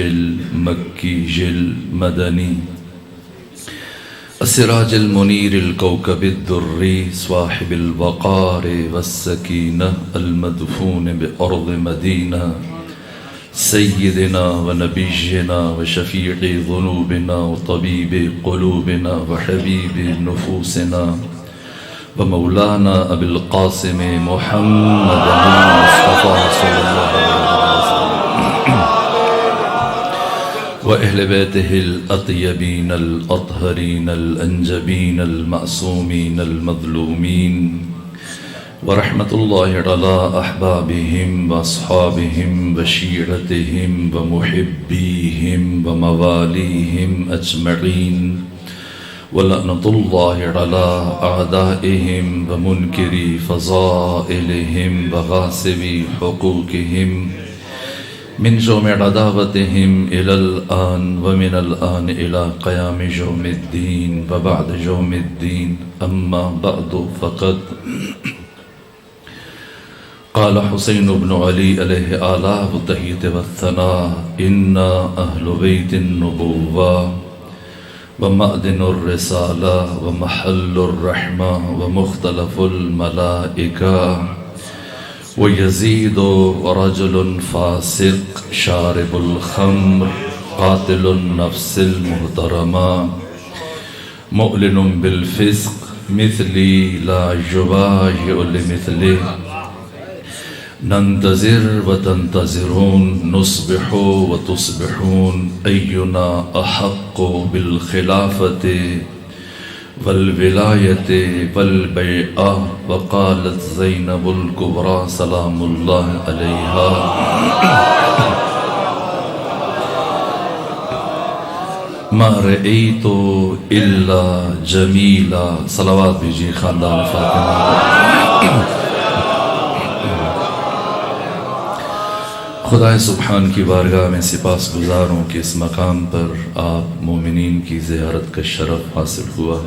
المكي المدني السراج المنير الكوكب الدري صاحب الوقار والسكينة المدفون بأرض مدينة سيدنا ونبينا وشفيع ذنوبنا وطبيب قلوبنا وحبيب نفوسنا ومولانا أبي القاسم محمد المصطفى صلى الله عليه وسلم وأهل بيته الأطيبين الأطهرين الأنجبين المعصومين المظلومين ورحمة الله على أحبابهم وأصحابهم وشيعتهم ومحبيهم ومواليهم أجمعين ولعنة الله على أعدائهم ومنكري فضائلهم وغاصبي حقوقهم من يوم عداوتهم إلى الآن ومن الآن إلى قيام يوم الدين وبعد يوم الدين أما بعد فقد قال حسين بن علي عليه آلاء التحية والثناء إنا أهل بيت النبوة ومأدن الرسالة ومحل الرحمة ومختلف الملائكة ويزيد رجل فاسق شارب الخمر قاتل النفس المحترمة مؤلن بالفسق مثلي لا يبايع لمثله ننتظر وتنتظرون نصبح وتصبحون أينا أحق بالخلافة والولاية والبيعة وقالت زينب الكبرى سلام الله عليها ما رأيت إلا جميلا صلوات بيجي خاندان فاطمہ خدا سبحان کی بارگاہ میں سپاس گزار ہوں کہ اس مقام پر آپ مومنین کی زیارت کا شرف حاصل ہوا۔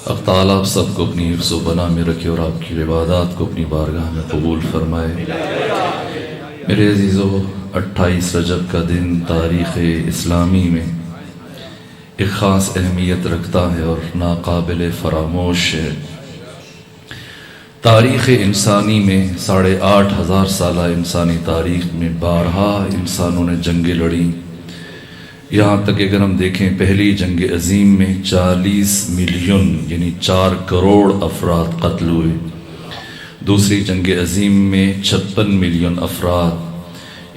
اب تعالیٰ آپ سب کو اپنی حفظ و بنا میں رکھے اور آپ کی عبادات کو اپنی بارگاہ میں قبول فرمائے۔ میرے عزیزو، 28 رجب کا دن تاریخ اسلامی میں ایک خاص اہمیت رکھتا ہے اور ناقابل فراموش ہے۔ تاریخ انسانی میں 8,500 سالہ انسانی تاریخ میں بارہا انسانوں نے جنگیں لڑیں۔ یہاں تک اگر ہم دیکھیں پہلی جنگ عظیم میں 40 ملین یعنی 4 کروڑ افراد قتل ہوئے، دوسری جنگ عظیم میں 56 ملین افراد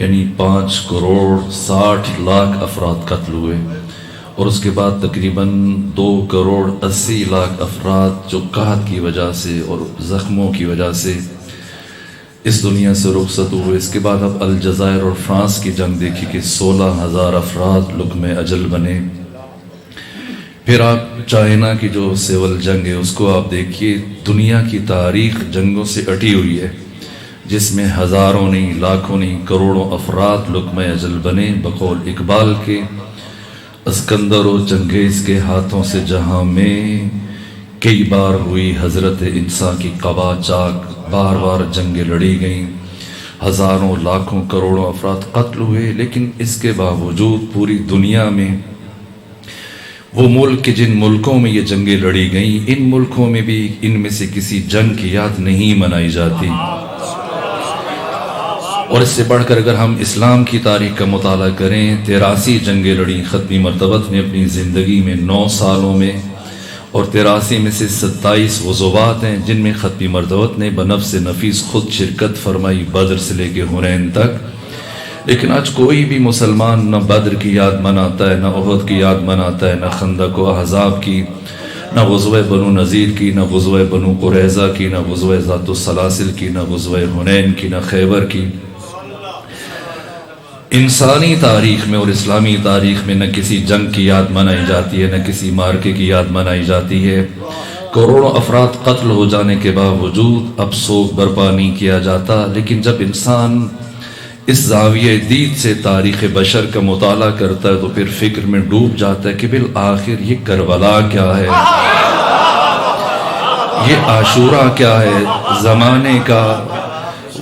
یعنی 5 کروڑ 60 لاکھ افراد قتل ہوئے، اور اس کے بعد تقریباً 2 کروڑ 80 لاکھ افراد جو قحط کی وجہ سے اور زخموں کی وجہ سے اس دنیا سے رخصت ہوئے۔ اس کے بعد اب الجزائر اور فرانس کی جنگ دیکھی کہ 16,000 افراد لقم اجل بنے۔ پھر آپ چائنا کی جو سول جنگ ہے اس کو آپ دیکھیے، دنیا کی تاریخ جنگوں سے اٹی ہوئی ہے، جس میں ہزاروں نہیں، لاکھوں نہیں، کروڑوں افراد لقم اجل بنے۔ بقول اقبال کے اسکندر و چنگیز کے ہاتھوں سے جہاں میں کئی بار ہوئی حضرت انسان کی قبا چاک، بار بار جنگیں لڑی گئیں، ہزاروں لاکھوں کروڑوں افراد قتل ہوئے، لیکن اس کے باوجود پوری دنیا میں وہ ملک جن ملکوں میں یہ جنگیں لڑی گئیں، ان ملکوں میں بھی ان میں سے کسی جنگ کی یاد نہیں منائی جاتی۔ اور اس سے بڑھ کر اگر ہم اسلام کی تاریخ کا مطالعہ کریں، 83 جنگیں لڑیں ختمی مرتبت نے اپنی زندگی میں 9 سالوں میں، اور 83 میں سے 27 غزوات ہیں جن میں ختمی مرتبت نے بنفس نفیس خود شرکت فرمائی، بدر سے لے کے حنین تک۔ لیکن آج کوئی بھی مسلمان نہ بدر کی یاد مناتا ہے، نہ احد کی یاد مناتا ہے، نہ خندق و احزاب کی، نہ غزوہ بنو نذیر کی، نہ غزوہ بنو قریظہ کی، نہ غزوہ ذات السلاسل کی، نہ غزوہ حنین کی، نہ خیبر کی۔ انسانی تاریخ میں اور اسلامی تاریخ میں نہ کسی جنگ کی یاد منائی جاتی ہے، نہ کسی مارکے کی یاد منائی جاتی ہے۔ کروڑوں افراد قتل ہو جانے کے باوجود اب سوگ برپا نہیں کیا جاتا۔ لیکن جب انسان اس زاویہ دید سے تاریخ بشر کا مطالعہ کرتا ہے تو پھر فکر میں ڈوب جاتا ہے کہ بالآخر یہ کربلا کیا ہے، یہ عاشورہ کیا ہے، زمانے کا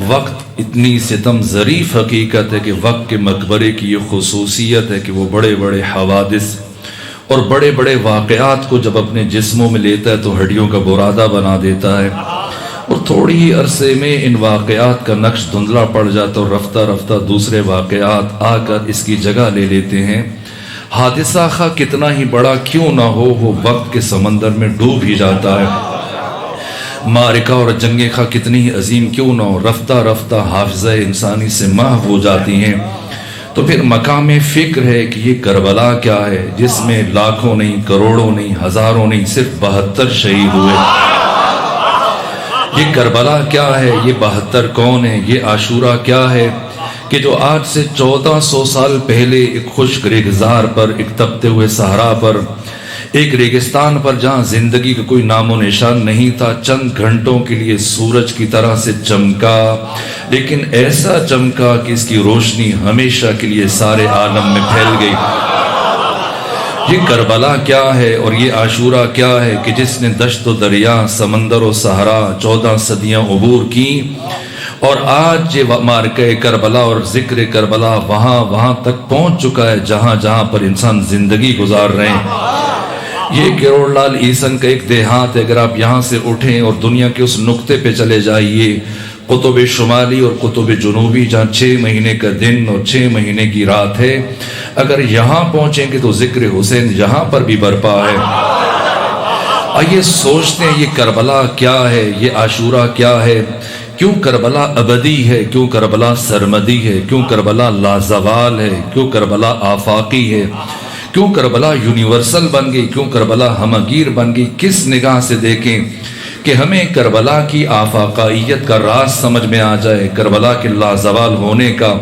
وقت اتنی ستم ظریف حقیقت ہے کہ وقت کے مقبرے کی یہ خصوصیت ہے کہ وہ بڑے بڑے حوادث اور بڑے بڑے واقعات کو جب اپنے جسموں میں لیتا ہے تو ہڈیوں کا برادہ بنا دیتا ہے، اور تھوڑی ہی عرصے میں ان واقعات کا نقش دھندلا پڑ جاتا ہے اور رفتہ رفتہ دوسرے واقعات آ کر اس کی جگہ لے لیتے ہیں۔ حادثہ خواہ کتنا ہی بڑا کیوں نہ ہو، وہ وقت کے سمندر میں ڈوب ہی جاتا ہے۔ معرکہ اور جنگیں خواہ کتنی ہی عظیم کیوں نہ ہو، رفتہ رفتہ حافظہ انسانی سے محو ہو جاتی ہیں۔ تو پھر مقام فکر ہے کہ یہ کربلا کیا ہے جس میں لاکھوں نہیں، کروڑوں نہیں، ہزاروں نہیں، صرف 72 شہید ہوئے۔ یہ کربلا کیا ہے، یہ 72 کون ہے، یہ عاشورہ کیا ہے کہ جو آج سے 1400 سال پہلے ایک خشک ریگزار پر، ایک تپتے ہوئے صحرا پر، ایک ریگستان پر جہاں زندگی کا کوئی نام و نشان نہیں تھا، چند گھنٹوں کے لیے سورج کی طرح سے چمکا، لیکن ایسا چمکا کہ اس کی روشنی ہمیشہ کے لیے سارے عالم میں پھیل گئی۔ یہ کربلا کیا ہے اور یہ عاشورہ کیا ہے کہ جس نے دشت و دریا، سمندر و صحرا 14 صدیاں عبور کی، اور آج یہ معرکہ کربلا اور ذکر کربلا وہاں تک پہنچ چکا ہے جہاں جہاں پر انسان زندگی گزار رہے ہیں۔ یہ کروڑ لال عیسن کا ایک دیہات ہے، اگر آپ یہاں سے اٹھیں اور دنیا کے اس نقطے پہ چلے جائیے، قطب شمالی اور قطب جنوبی، جہاں 6 مہینے کا دن اور 6 مہینے کی رات ہے، اگر یہاں پہنچیں گے تو ذکر حسین یہاں پر بھی برپا ہے۔ آئیے سوچتے ہیں یہ کربلا کیا ہے، یہ عاشورہ کیا ہے، کیوں کربلا ابدی ہے، کیوں کربلا سرمدی ہے، کیوں کربلا لازوال ہے، کیوں کربلا آفاقی ہے، کیوں کربلا یونیورسل بن گئی، کیوں کربلا ہمگیر بن گئی۔ کس نگاہ سے دیکھیں کہ ہمیں کربلا کی آفاقائیت کا راز سمجھ میں آ جائے، کربلا کے لازوال ہونے کا،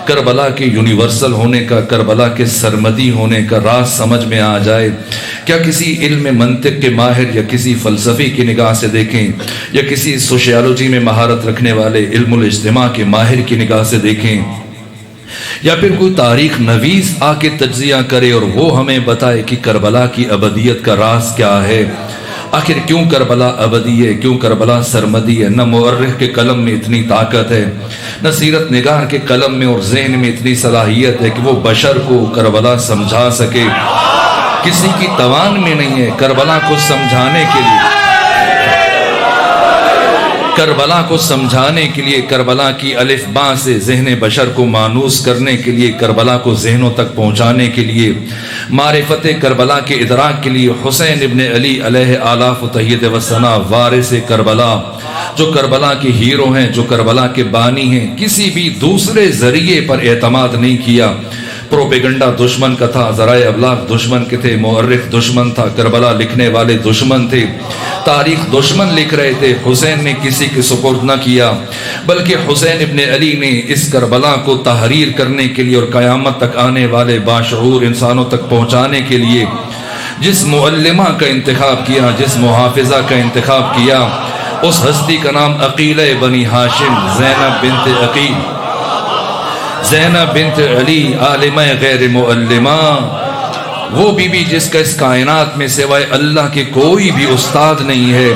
کربلا کے یونیورسل ہونے کا، کربلا کے سرمدی ہونے کا راز سمجھ میں آ جائے۔ کیا کسی علم منطق کے ماہر یا کسی فلسفی کی نگاہ سے دیکھیں، یا کسی سوشیالوجی میں مہارت رکھنے والے علم الاجتماع کے ماہر کی نگاہ سے دیکھیں، یا پھر کوئی تاریخ نویس آ کے تجزیہ کرے اور وہ ہمیں بتائے کہ کربلا کی ابدیت کا راز کیا ہے، آخر کیوں کربلا ابدی ہے، کیوں کربلا سرمدی ہے۔ نہ مورخ کے قلم میں اتنی طاقت ہے، نہ سیرت نگار کے قلم میں اور ذہن میں اتنی صلاحیت ہے کہ وہ بشر کو کربلا سمجھا سکے۔ کسی کی توان میں نہیں ہے کربلا کو سمجھانے کے لیے، کربلا کو سمجھانے کے لیے، کربلا کی الف باء سے ذہن بشر کو مانوس کرنے کے لیے، کربلا کو ذہنوں تک پہنچانے کے لیے، معرفت کربلا کے ادراک کے لیے حسین ابن علی علیہ آلاف و تحیت و ثنا وارث کربلا، جو کربلا کے ہیرو ہیں، جو کربلا کے بانی ہیں، کسی بھی دوسرے ذریعے پر اعتماد نہیں کیا۔ پروپیگنڈا دشمن کا تھا، ذرائع ابلاغ دشمن کے تھے، مورخ دشمن تھا، کربلا لکھنے والے دشمن تھے، تاریخ دشمن لکھ رہے تھے۔ حسین نے کسی کے سپرد نہ کیا، بلکہ حسین ابن علی نے اس کربلا کو تحریر کرنے کے لیے اور قیامت تک آنے والے باشعور انسانوں تک پہنچانے کے لیے جس معلمہ کا انتخاب کیا، جس محافظہ کا انتخاب کیا، اس ہستی کا نام عقیلہ بنی ہاشم، زینب بنت عقیل، زینب بنت علی، عالمہ غیر معلمہ، وہ بی بی جس کا اس کائنات میں سوائے اللہ کے کوئی بھی استاد نہیں ہے۔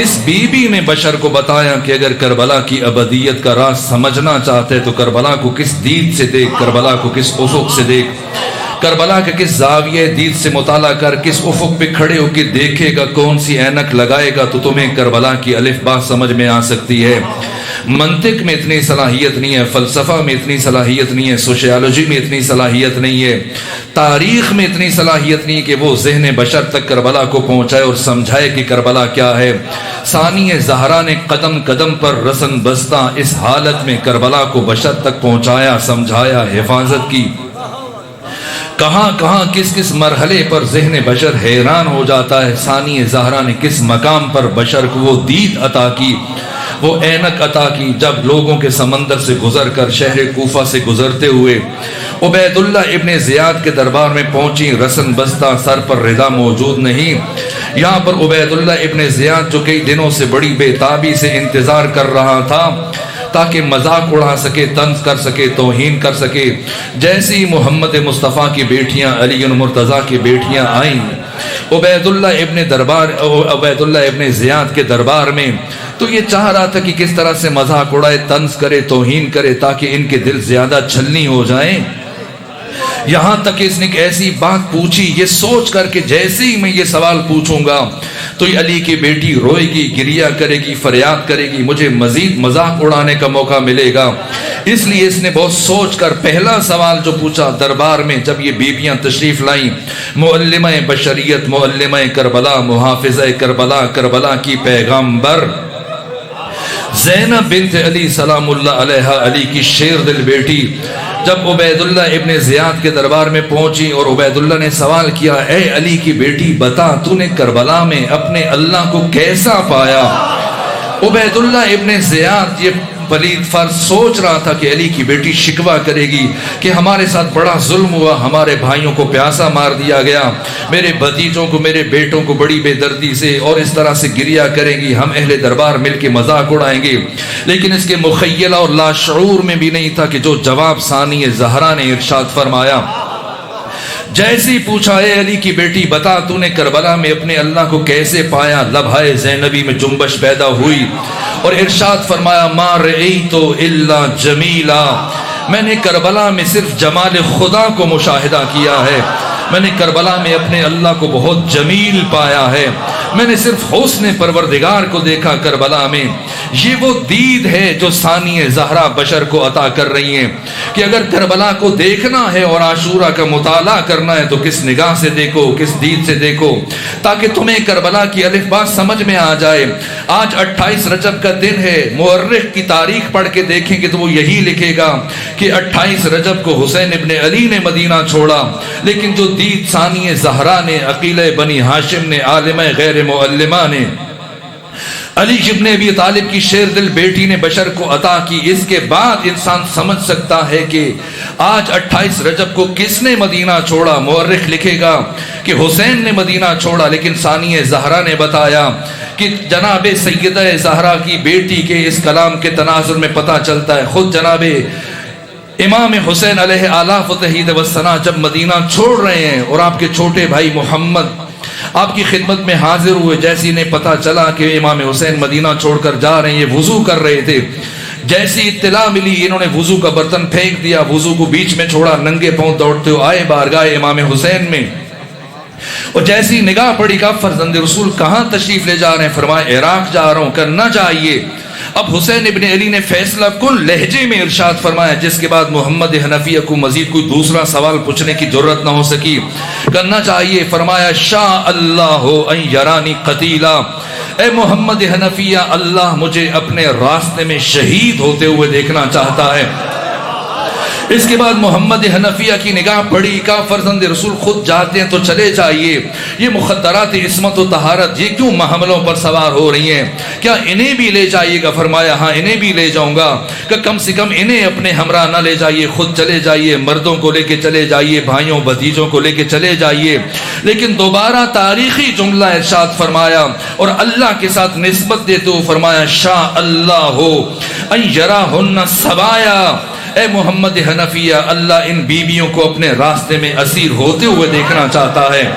اس بی بی نے بشر کو بتایا کہ اگر کربلا کی ابدیت کا راز سمجھنا چاہتے تو کربلا کو کس دید سے دیکھ، کربلا کو کس افق سے دیکھ، کربلا کے کس زاویہ دید سے مطالعہ کر، کس افق پہ کھڑے ہو کے دیکھے گا، کون سی اینک لگائے گا تو تمہیں کربلا کی الف باء سمجھ میں آ سکتی ہے۔ منطق میں اتنی صلاحیت نہیں ہے، فلسفہ میں اتنی صلاحیت نہیں ہے، سوشیالوجی میں اتنی صلاحیت نہیں ہے، تاریخ میں اتنی صلاحیت نہیں ہے کہ وہ ذہن بشر تک کربلا کو پہنچائے اور سمجھائے کہ کربلا کیا ہے۔ ثانی زہرا نے قدم قدم پر رسن بستہ اس حالت میں کربلا کو بشر تک پہنچایا، سمجھایا، حفاظت کی۔ کہاں کہاں کس کس مرحلے پر ذہن بشر حیران ہو جاتا ہے۔ ثانی زہرا نے کس مقام پر بشر کو وہ دید عطا کی، وہ اینک عطا کی، جب لوگوں کے سمندر سے گزر کر شہر کوفہ سے گزرتے ہوئے عبید اللہ ابن زیاد کے دربار میں پہنچی، رسن بستہ، سر پر ردا موجود نہیں۔ یہاں پر عبید اللہ ابن زیاد جو کئی دنوں سے بڑی بے تابی سے انتظار کر رہا تھا تاکہ مذاق اڑا سکے، طنز کر سکے، توہین کر سکے، جیسی محمد مصطفیٰ کی بیٹیاں، علی مرتضیٰ کی بیٹیاں آئیں عبید اللہ ابن زیاد کے دربار میں، تو یہ چاہ رہا تھا کہ کس طرح سے مذاق اڑائے، طنز کرے، توہین کرے، تاکہ ان کے دل زیادہ چھلنی ہو جائیں۔ یہاں تک اس نے ایک ایسی بات پوچھی، یہ سوچ کر کہ جیسے ہی میں یہ سوال پوچھوں گا تو یہ علی کی بیٹی روئے گی، گریہ کرے گی، فریاد کرے گی، مجھے مزید مذاق اڑانے کا موقع ملے گا۔ اس لیے اس نے بہت سوچ کر پہلا سوال جو پوچھا دربار میں، جب یہ بیویاں تشریف لائیں، معلمہ بشریت، معلمہ کربلا، محافظہ کربلا، کربلا کی پیغامبر زینب بنت علی سلام اللہ علیہ، علی کی شیر دل بیٹی، جب عبید اللہ ابن زیاد کے دربار میں پہنچی اور عبید اللہ نے سوال کیا، اے علی کی بیٹی بتا تو نے کربلا میں اپنے اللہ کو کیسا پایا؟ عبید اللہ ابن زیاد یہ پلید فرض سوچ رہا تھا کہ علی کی بیٹی شکوہ کرے گی کہ ہمارے ساتھ بڑا ظلم ہوا، ہمارے بھائیوں کو پیاسا مار دیا گیا، میرے بھتیجوں کو، میرے بیٹوں کو بڑی بے دردی سے اور اس طرح سے گریہ کریں گی، ہم اہل دربار مل کے مذاق اڑائیں گے۔ لیکن اس کے مخیلہ اور لاشعور میں بھی نہیں تھا کہ جو جواب ثانی زہرا نے ارشاد فرمایا، جیسے ہی پوچھا، اے علی کی بیٹی بتا تو نے کربلا میں اپنے اللہ کو کیسے پایا، لبھائے زینبی میں جنبش پیدا ہوئی اور ارشاد فرمایا، ما رئیت الا جمیلا، میں نے کربلا میں صرف جمال خدا کو مشاہدہ کیا ہے، میں نے کربلا میں اپنے اللہ کو بہت جمیل پایا ہے، میں نے صرف حسن پروردگار کو دیکھا کربلا میں۔ یہ وہ دید ہے جو ثانی زہرا بشر کو عطا کر رہی ہیں کہ اگر کربلا کو دیکھنا ہے اور عاشورہ کا مطالعہ کرنا ہے تو کس نگاہ سے دیکھو، کس دید سے دیکھو، تاکہ تمہیں کربلا کی الف با سمجھ میں آ جائے۔ آج 28 رجب کا دن ہے، مورخ کی تاریخ پڑھ کے دیکھیں گے تو وہ یہی لکھے گا کہ 28 رجب کو حسین ابن علی نے مدینہ چھوڑا، لیکن جو دید ثانی زہرا نے، عقیلہ بنی ہاشم نے، عالمہ غیر معلمہ نے، علی ابن ابی طالب کی شیر دل بیٹی نے بشر کو عطا کی، اس کے بعد انسان سمجھ سکتا ہے کہ آج 28 رجب کو کس نے مدینہ چھوڑا۔ مورخ لکھے گا کہ حسین نے مدینہ چھوڑا، لیکن ثانی زہرا نے بتایا کہ جناب سیدہ زہرا کی بیٹی کے اس کلام کے تناظر میں پتہ چلتا ہے، خود جناب امام حسین علیہ آلاف و تحید و ثنا جب مدینہ چھوڑ رہے ہیں اور آپ کے چھوٹے بھائی محمد آپ کی خدمت میں حاضر ہوئے، جیسی انہیں پتہ چلا کہ امام حسین مدینہ چھوڑ کر جا رہے ہیں، یہ وضو کر رہے تھے، جیسی اطلاع ملی انہوں نے وضو کا برتن پھینک دیا، وضو کو بیچ میں چھوڑا، ننگے پاؤں دوڑتے ہوئے آئے بارگاہ امام حسین میں، اور جیسی نگاہ پڑی کہ فرزند رسول کہاں تشریف لے جا رہے ہیں، فرمایا عراق جا رہا ہوں، کرنا چاہیے۔ اب حسین ابن علی نے فیصلہ کن لہجے میں ارشاد فرمایا، جس کے بعد محمد حنفیہ کو مزید کوئی دوسرا سوال پوچھنے کی ضرورت نہ ہو سکی، کرنا چاہیے۔ فرمایا، شاء اللہ ان یرانی قتیلا، اے محمد حنفیہ اللہ مجھے اپنے راستے میں شہید ہوتے ہوئے دیکھنا چاہتا ہے۔ اس کے بعد محمد حنفیہ کی نگاہ پڑی، کہا فرزند رسول خود جاتے ہیں تو چلے جائیے، یہ مخدرات عصمت و طہارت یہ کیوں محملوں پر سوار ہو رہی ہیں، کیا انہیں بھی لے جائیے گا؟ فرمایا ہاں انہیں بھی لے جاؤں گا، کہ کم سے کم انہیں اپنے ہمراہ نہ لے جائیے، خود چلے جائیے، مردوں کو لے کے چلے جائیے، بھائیوں بھتیجوں کو لے کے چلے جائیے۔ لیکن دوبارہ تاریخی جملہ ارشاد فرمایا اور اللہ کے ساتھ نسبت دیتے ہوئے فرمایا، شاء اللہ ان یراہن سبایا، اے محمد حنفیہ اللہ ان بیویوں کو اپنے راستے میں اسیر ہوتے ہوئے دیکھنا چاہتا ہے۔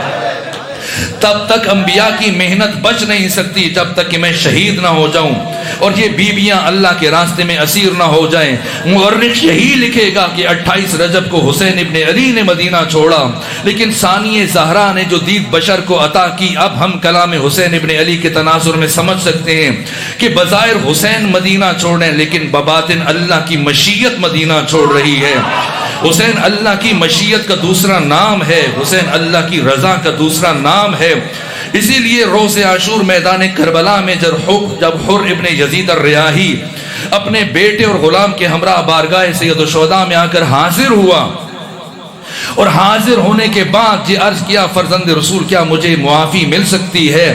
تب تک انبیاء کی محنت بچ نہیں سکتی جب تک کہ میں شہید نہ ہو جاؤں اور یہ بیویاں اللہ کے راستے میں اسیر نہ ہو جائیں۔ مورخ یہی لکھے گا کہ 28 رجب کو حسین ابن علی نے مدینہ چھوڑا، لیکن ثانی زہرا نے جو دید بشر کو عطا کی، اب ہم کلام حسین ابن علی کے تناظر میں سمجھ سکتے ہیں کہ بظاہر حسین مدینہ چھوڑ رہے ہیں، لیکن بباطن اللہ کی مشیت مدینہ چھوڑ رہی ہے۔ حسین اللہ کی مشیت کا دوسرا نام ہے، حسین اللہ کی رضا کا دوسرا نام ہے۔ اسی لیے روز عاشور میدان کربلا میں جب حر ابن یزید الریاحی اپنے بیٹے اور غلام کے ہمراہ بارگاہ سید الشہداء میں آ کر حاضر ہوا اور حاضر ہونے کے بعد یہ عرض کیا، فرزند رسول کیا مجھے معافی مل سکتی ہے،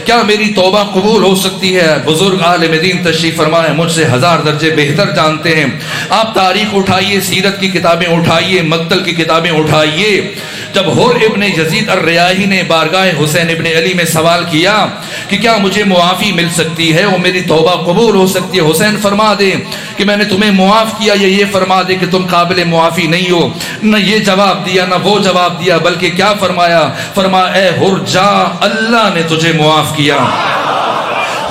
کیا میری توبہ قبول ہو سکتی ہے؟ بزرگ عالم دین تشریف فرمائے مجھ سے 1000 درجے بہتر جانتے ہیں، آپ تاریخ اٹھائیے، سیرت کی کتابیں اٹھائیے، مقتل کی کتابیں اٹھائیے۔ جب حر ابن یزید الریاحی نے بارگاہ حسین ابن علی میں سوال کیا کہ کیا مجھے معافی مل سکتی ہے اور میری توبہ قبول ہو سکتی ہے، حسین فرما دے کہ میں نے تمہیں معاف کیا، یا یہ فرما دے کہ تم قابل معافی نہیں ہو، نہ یہ جواب دیا نہ وہ جواب دیا، بلکہ کیا فرمایا؟ فرمایا اے حر جا، اللہ نے تجھے معاف کیا۔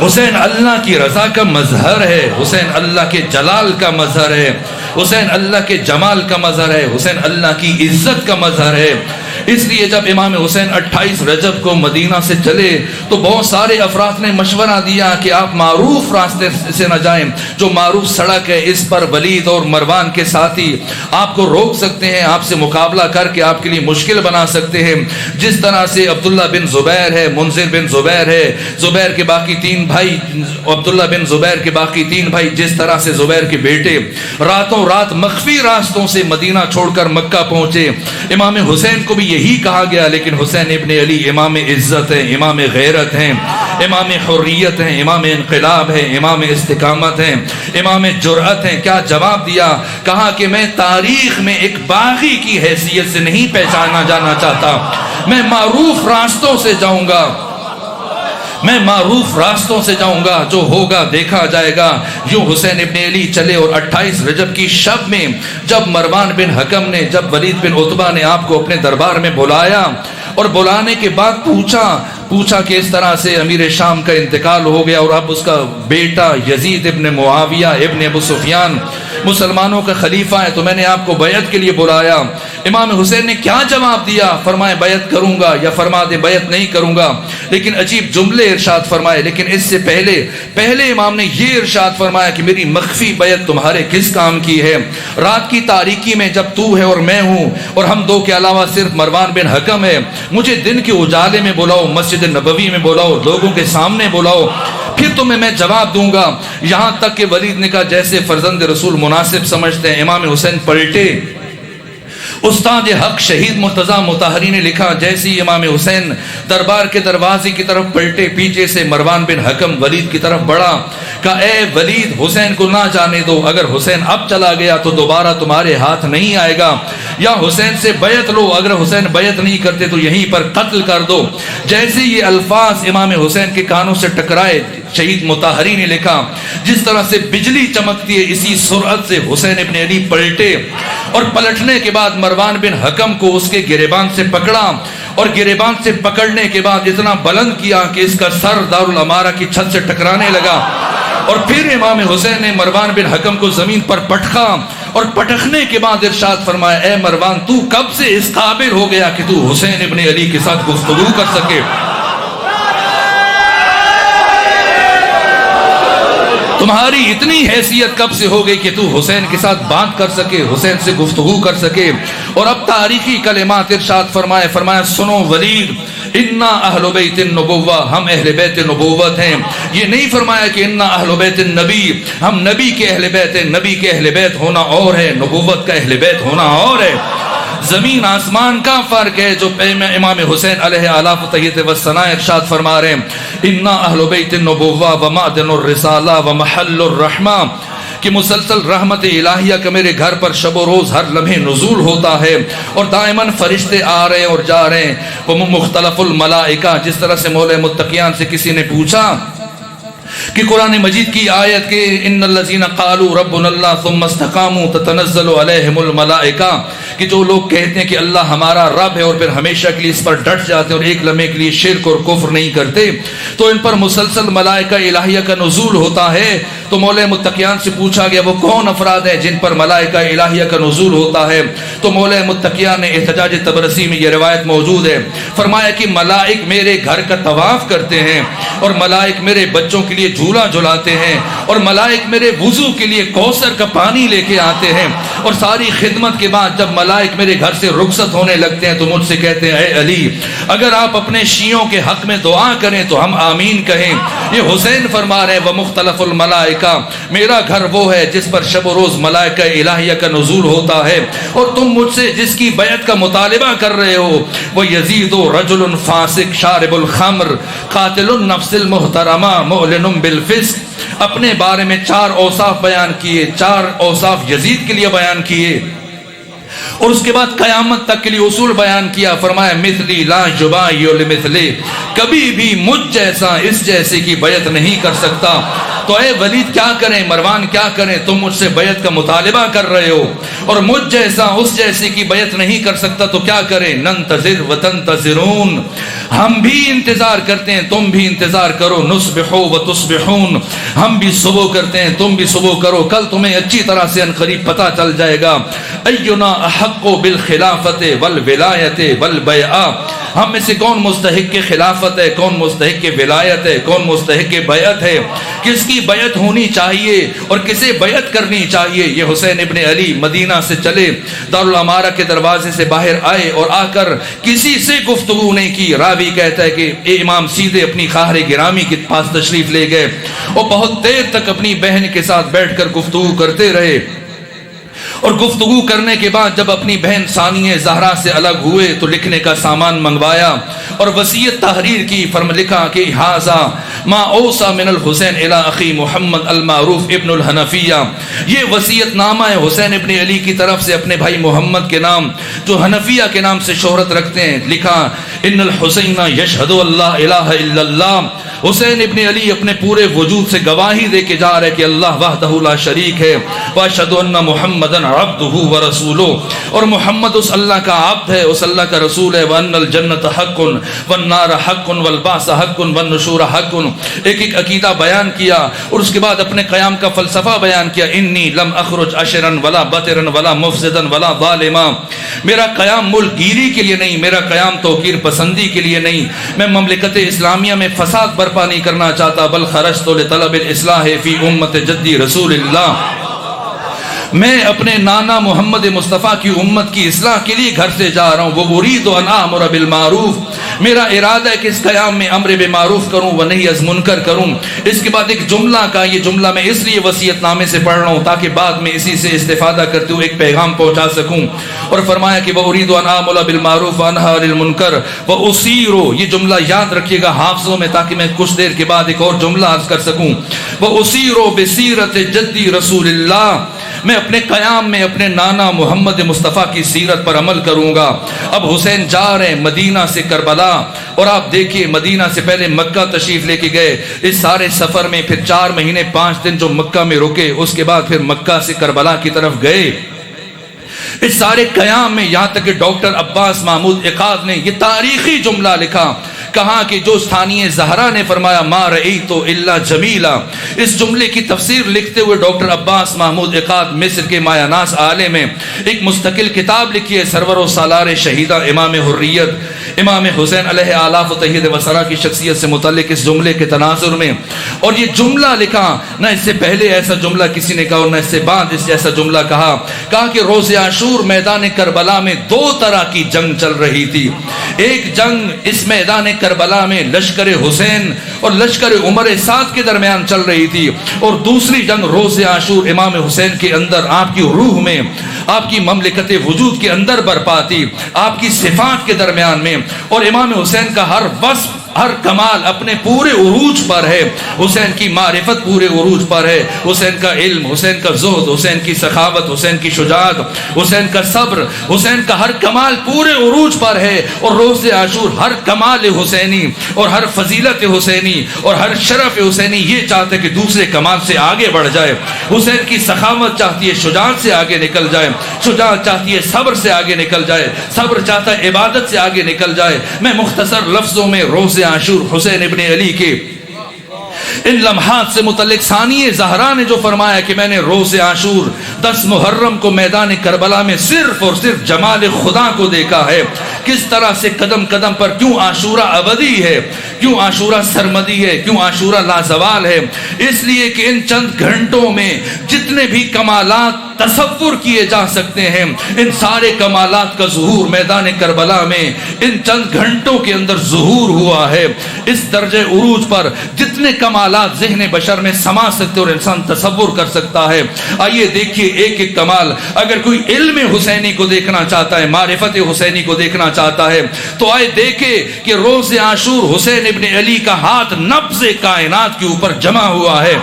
حسین اللہ کی رضا کا مظہر ہے، حسین اللہ کے جلال کا مظہر ہے، حسین اللہ کے جمال کا مظہر ہے، حسین اللہ کی عزت کا مظہر ہے۔ اس لیے جب امام حسین 28 رجب کو مدینہ سے چلے تو بہت سارے افراد نے مشورہ دیا کہ آپ معروف راستے سے نہ جائیں، جو معروف سڑک ہے اس پر ولید اور مروان کے ساتھی آپ کو روک سکتے ہیں، آپ سے مقابلہ کر کے آپ کے لیے مشکل بنا سکتے ہیں، جس طرح سے عبداللہ بن زبیر ہے، منذر بن زبیر ہے، زبیر کے باقی 3 بھائی، عبداللہ بن زبیر کے باقی 3 بھائی، جس طرح سے زبیر کے بیٹے راتوں رات مخفی راستوں سے مدینہ چھوڑ کر مکہ پہنچے۔ امام حسین کو بھی یہی کہا گیا، لیکن حسین ابن علی امام عزت ہیں، امام غیرت ہیں، امام حریت ہیں، امام انقلاب ہیں، امام استقامت ہیں، امام جرأت ہیں۔ کیا جواب دیا؟ کہا کہ میں تاریخ میں ایک باغی کی حیثیت سے نہیں پہچانا جانا چاہتا، میں معروف راستوں سے جاؤں گا، میں معروف راستوں سے جاؤں گا، جو ہوگا دیکھا جائے گا۔ یوں حسین ابن علی چلے اور 28 رجب کی شب میں جب مروان بن حکم نے، جب ولید بن عتبہ نے آپ کو اپنے دربار میں بلایا اور بلانے کے بعد پوچھا کہ اس طرح سے امیر شام کا انتقال ہو گیا اور اب اس کا بیٹا یزید ابن معاویہ ابن ابو سفیان مسلمانوں کا خلیفہ ہے، تو میں نے آپ کو بیعت کے لیے بلایا۔ امام حسین نے کیا جواب دیا؟ فرمائے بیعت کروں گا، یا فرما دے بیعت نہیں کروں گا، لیکن عجیب جملے ارشاد فرمائے۔ لیکن اس سے پہلے امام نے یہ ارشاد فرمایا کہ میری مخفی بیعت تمہارے کس کام کی ہے؟ رات کی تاریکی میں جب تو ہے اور میں ہوں اور ہم دو کے علاوہ صرف مروان بن حکم ہے، مجھے دن کے اجالے میں بلاؤ، مسجد نبوی میں بلاؤ، لوگوں کے سامنے بلاؤ، پھر تمہیں میں جواب دوں گا۔ یہاں تک کہ ولید نے کہا جیسے فرزند رسول مناسب سمجھتے ہیں۔ امام حسین پلٹے۔ استاد حق شہید مرتضیٰ مطہری نے لکھا جیسے ہی امام حسین دربار کے دروازے کی طرف پلٹے، پیچھے سے مروان بن حکم ولید کی طرف بڑھا، کہا اے ولید حسین کو نہ جانے دو، اگر حسین اب چلا گیا تو دوبارہ تمہارے ہاتھ نہیں آئے گا، یا حسین سے بیعت لو، اگر حسین بیعت نہیں کرتے تو یہیں پر قتل کر دو۔ جیسے یہ الفاظ امام حسین کے کانوں سے ٹکرائے، شہید مطہری نے لکھا جس طرح سے بجلی چمکتی ہے اسی سرعت سے حسین ابن علی پلٹے، اور پلٹنے کے بعد مروان بن حکم کو اس کے گریبان سے پکڑا، اور گریبان سے پکڑنے کے بعد اتنا بلند کیا کہ اس کا سر دارالعمارہ کی چھت سے ٹکرانے لگا، اور پھر امام حسین نے مروان بن حکم کو زمین پر پٹکا، اور پٹکنے کے بعد ارشاد فرمایا اے مروان تو کب سے اس قابل ہو گیا کہ تو حسین ابن علی کے ساتھ گفتگو کر سکے؟ تمہاری اتنی حیثیت کب سے ہو گئی کہ تو حسین کے ساتھ بات کر سکے، حسین سے گفتگو کر سکے؟ اور اب تاریخی کلمات ارشاد فرمایا سنو ولید، انا اہل بیت النبوہ، ہم اہل بیت نبوت ہیں۔ یہ نہیں فرمایا کہ انا اہل بیت النبی، ہم نبی کے اہل بیت ہیں۔ نبی کے اہل بیت ہونا اور ہے، نبوت کا اہل بیت ہونا اور ہے، زمین آسمان کا فرق ہے۔ جو امام حسین علیہ آلاف تحیت و ثناء ارشاد فرما رہے ہیں انا اہل بیت النبوہ و معدن الرسالہ و محل الرحمہ، کہ مسلسل رحمت الہیہ کا میرے گھر پر شب و روز ہر لمحے نزول ہوتا ہے، اور دائماً فرشتے آ رہے ہیں اور جا رہے ہیں۔ وہ مختلف الملائکہ، جس طرح سے مولا متقیان سے کسی نے پوچھا کہ قرآن مجید کی آیت کہ ان الذین قالوا ربنا اللہ ثم استقاموا تتنزل علیہم الملائکہ، کہ جو لوگ کہتے ہیں کہ اللہ ہمارا رب ہے اور پھر ہمیشہ کے لیے اس پر ڈٹ جاتے ہیں اور ایک لمحے کے لیے شرک اور کفر نہیں کرتے، تو ان پر مسلسل ملائکہ الہیہ کا نزول ہوتا ہے۔ تو مولا متقیان سے پوچھا گیا وہ کون افراد ہیں جن پر ملائکہ الہیہ کا نزول ہوتا ہے؟ تو مولا متقیان نے احتجاج طبرسی میں یہ روایت موجود ہے، فرمایا کہ ملائک میرے گھر کا طواف کرتے ہیں، اور ملائک میرے بچوں کے لیے جھولا جھلاتے ہیں، اور ملائک میرے وضو کے لیے کوثر کا پانی لے کے آتے ہیں، اور ساری خدمت کے بعد جب ملائک میرے گھر سے رخصت ہونے لگتے ہیں تو مجھ سے کہتے ہیں اے علی اگر آپ اپنے شیعوں کے حق میں دعا کریں تو ہم آمین کہیں۔ یہ حسین فرما رہے ہیں ومختلف الملائکہ، میرا گھر وہ ہے جس پر شب و روز ملائکہ الہیہ کا نزول ہوتا ہے، اور تم مجھ سے جس کی بیعت کا مطالبہ کر رہے ہو وہ یزید رجل فاسق شارب الخمر قاتل النفس المحترمہ معلن بالفسق۔ اپنے بارے میں 4 اوصاف بیان کیے، 4 اوصاف یزید کے لیے بیان کیے، اور اس کے بعد قیامت تک کے لیے اصول بیان کیا۔ فرمایا مثلی لا یبایع لمثلی، کبھی بھی مجھ جیسا اس جیسے کی بیعت نہیں کر سکتا۔ تو اے ولید کیا کریں، مروان کیا کریں، تم مجھ سے بیعت کا مطالبہ کر رہے ہو اور مجھ جیسا اس جیسے کی بیعت نہیں کر سکتا، تو کیا کریں؟ ننتظر وتنتظرون، ہم بھی انتظار کرتے ہیں، تم بھی انتظار کرو، نصبحو و تصبحون، ہم بھی صبح کرتے ہیں، تم بھی صبح کرو، کل تمہیں اچھی طرح سے عنقریب پتہ چل جائے گا۔ اینا احق بالخلافت والولایت والبیعہ، ہم میں سے کون مستحق کے خلافت ہے، کون مستحق کے ولایت ہے، کون مستحق کے بیعت ہے، کس کی بیعت ہونی چاہیے اور کسے بیعت کرنی چاہیے۔ یہ حسین ابن علی مدینہ سے چلے، دارالعمارہ کے دروازے سے باہر آئے اور آ کر کسی سے گفتگو نہیں کی۔ راوی کہتا ہے کہ اے امام سیدھے اپنی خواہر گرامی کے پاس تشریف لے گئے اور بہت دیر تک اپنی بہن کے ساتھ بیٹھ کر گفتگو کرتے رہے، اور گفتگو کرنے کے بعد جب اپنی بہن ثانیہ زہرا سے الگ ہوئے تو لکھنے کا سامان منگوایا اور وصیت تحریر کی۔ لکھا کہ ھذا ما اوصى من الحسین الی اخی محمد المعروف ابن الحنفیہ، یہ وصیت نامہ ہے حسین ابن علی کی طرف سے اپنے بھائی محمد کے نام، جو حنفیہ کے نام سے شہرت رکھتے ہیں۔ لکھا ان الحسین یشہد اللہ الہ الا اللہ، حسین ابن علی اپنے پورے وجود سے گواہی دے کے جا رہے کہ اللہ وحدہ لا شریک ہے، واشہد ان محمدًا عبدہ ورسولہ، اور محمد اس اللہ کا عبد ہے، اس اللہ کا رسول ہے، وان الجنۃ حق والنار حق والبعث حق والنشور حق۔ ایک ایک عقیدہ بیان کیا اور اس کے بعد اپنے قیام کا فلسفہ بیان کیا۔ انی لم اخرج عشرا ولا بطرا ولا مفسدا ولا ظالما، میرا قیام ملک گیری کے لیے نہیں، میرا قیام توقیر پسندی کے لیے نہیں، میں مملکت اسلامیہ میں فساد برپا نہیں کرنا چاہتا، بل خرجت لطلب الاصلاح فی امت جدی رسول اللہ، میں اپنے نانا محمد مصطفیٰ کی امت کی اصلاح کے لیے گھر سے جا رہا ہوں۔ وہ اريد ان امر بالمعروف، میرا ارادہ ہے کہ اس قیام میں امر بالمعروف کروں و نہی از منکر کروں۔ اس کے بعد ایک جملہ کا، یہ جملہ میں اس لیے وصیت نامے سے پڑھ رہا ہوں تاکہ بعد میں اسی سے استفادہ کرتے ہوئے ایک پیغام پہنچا سکوں، اور فرمایا کہ وہ اريد ان امر بالمعروف وانہی عن المنکر واسیر، یہ جملہ یاد رکھیے گا حافظوں میں تاکہ میں کچھ دیر کے بعد ایک اور جملہ عرض کر سکوں۔ واسیر بسیرت جدی رسول اللہ، میں اپنے قیام میں اپنے نانا محمد مصطفیٰ کی سیرت پر عمل کروں گا۔ اب حسین جا رہے ہیں مدینہ سے کربلا، اور آپ دیکھیے مدینہ سے پہلے مکہ تشریف لے کے گئے، اس سارے سفر میں پھر 4 مہینے 5 دن جو مکہ میں رکے، اس کے بعد پھر مکہ سے کربلا کی طرف گئے۔ اس سارے قیام میں یہاں تک کہ ڈاکٹر عباس محمود عقاد نے یہ تاریخی جملہ لکھا، کہا کہ جو ثانیہ زہرا نے فرمایا ما رأیت الا جمیلا، اس جملے کی تفسیر لکھتے ہوئے ڈاکٹر عباس محمود عقاد مصر کے مایہ ناز عالم میں ایک مستقل کتاب لکھی ہے، سرور و سالار شہیدہ امام حریت امام حسین علیہ آلاف و تحید وسرا کی شخصیت سے متعلق اس جملے کے تناظر میں، اور یہ جملہ لکھا، نہ اس سے پہلے ایسا جملہ کسی نے کہا اور نہ اس سے بعد اس جیسا جملہ کہا کہ روز عاشور میدان کربلا میں 2 طرح کی جنگ چل رہی تھی۔ ایک جنگ اس میدان کربلا میں لشکر حسین اور لشکر عمر سعد کے درمیان چل رہی تھی، اور دوسری جنگ روز عاشور امام حسین کے اندر، آپ کی روح میں، آپ کی مملکت وجود کے اندر برپا تھی، آپ کی صفات کے درمیان میں، اور امام حسین کا ہر وصف، ہر کمال اپنے پورے عروج پر ہے، حسین کی معرفت پورے عروج پر ہے، حسین کا علم، حسین کا زہد، حسین کی سخاوت، حسین کی شجاعت، حسین کا صبر، حسین کا ہر کمال پورے عروج پر ہے، اور روز عاشور ہر کمال حسینی اور ہر فضیلت حسینی اور ہر شرف حسینی یہ چاہتے کہ دوسرے کمال سے آگے بڑھ جائے۔ حسین کی سخاوت چاہتی ہے شجاعت سے آگے نکل جائے، شجاعت چاہتی ہے صبر سے آگے نکل جائے، صبر چاہتا ہے عبادت سے آگے نکل جائے۔ میں مختصر لفظوں میں روز عاشور حسین ابن علی کے ان لمحات سے متعلق ثانیہ زہرا نے جو فرمایا کہ میں نے روز عاشور 10 محرم کو میدان کربلا میں صرف اور صرف جمال خدا کو دیکھا ہے، کس طرح سے قدم قدم پر، کیوں عاشورہ ابدی ہے، کیوں عاشورہ سرمدی ہے، کیوں عاشورہ لازوال ہے، اس لیے کہ ان چند گھنٹوں میں جتنے بھی کمالات تصور کیے جا سکتے ہیں، ان سارے کمالات کا ظہور میدان کربلا میں ان چند گھنٹوں کے اندر ظہور ہوا ہے۔ اس درجہ عروج پر جتنے کمالات ذہن بشر میں سما سکتے اور انسان تصور کر سکتا ہے، آئیے دیکھیے ایک ایک کمال۔ اگر کوئی علم حسینی کو دیکھنا چاہتا ہے، معرفت حسینی کو دیکھنا چاہتا ہے، تو آئے دیکھے کہ روز عاشور حسین ابن علی کا ہاتھ نبض کائنات کے اوپر جمع ہوا ہے۔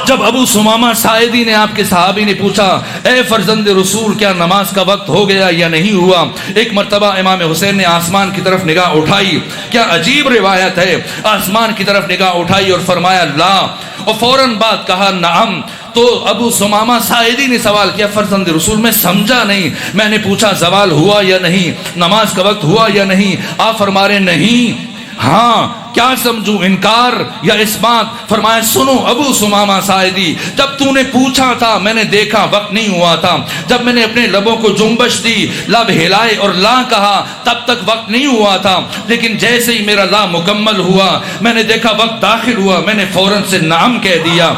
جب ابو ثمامہ ساعدی نے، آپ کے صحابی نے پوچھا اے فرزند رسول کیا نماز کا وقت ہو گیا یا نہیں ہوا، ایک مرتبہ امام حسین نے آسمان کی طرف نگاہ اٹھائی، کیا عجیب روایت ہے، آسمان کی طرف نگاہ اٹھائی اور فرمایا لا، اور فوراً بعد کہا نعم، تو ابو سمامہ ساعدی نے سوال کیا، فرزند رسول میں سمجھا نہیں، میں نے پوچھا زوال ہوا یا نہیں، نماز کا وقت ہوا یا نہیں؟ آپ فرما رہے نہیں۔ ہاں کیا سمجھوں، انکار یا اس بات؟ فرمایا سنو ابو سمامہ ساعدی، جب تو نے پوچھا تھا میں نے دیکھا وقت نہیں ہوا تھا، جب میں نے اپنے لبوں کو جنبش دی، لب ہلائے اور لا کہا، تب تک وقت نہیں ہوا تھا، لیکن جیسے ہی میرا لا مکمل ہوا میں نے دیکھا وقت داخل ہوا، میں نے فوراً سے نعم کہہ دیا۔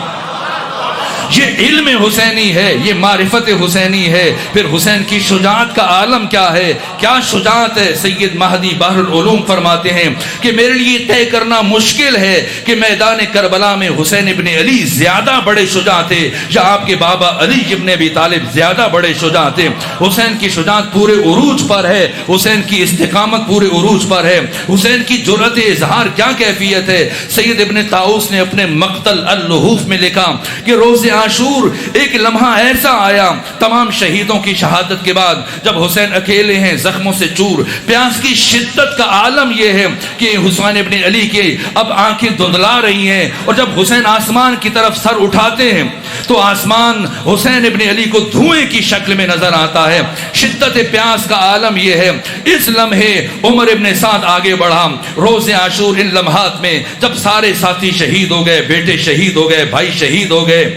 یہ علم حسینی ہے، یہ معرفت حسینی ہے۔ پھر حسین کی شجاعت کا عالم کیا ہے، کیا شجاعت ہے؟ سید مہدی بحر العلوم فرماتے ہیں کہ میرے لیے طے کرنا مشکل ہے کہ میدان کربلا میں حسین ابن علی زیادہ بڑے شجاع تھے یا آپ کے بابا علی ابن ابی طالب زیادہ بڑے شجاع تھے۔ حسین کی شجاعت پورے عروج پر ہے، حسین کی استقامت پورے عروج پر ہے، حسین کی جرأت اظہار کیا کیفیت ہے۔ سید ابن طاؤس نے اپنے مقتل اللحوف میں لکھا کہ روز عاشور ایک لمحہ ایسا آیا تمام شہیدوں کی شہادت کے بعد، جب حسین اکیلے ہیں زخموں سے چور، پیاس کی شدت کا عالم یہ ہے کہ حسین ابن علی کے اب آنکھیں دھندلا رہی ہیں، اور جب حسین آسمان کی طرف سر اٹھاتے ہیں تو آسمان حسین ابن علی کو دھوئیں کی شکل میں نظر آتا ہے۔ شدت پیاس کا عالم یہ ہے۔ اس لمحے عمر ابن سعد آگے بڑھا۔ روز عاشور ان لمحات میں جب سارے ساتھی شہید ہو گئے، بیٹے شہید ہو گئے، بھائی شہید ہو گئے،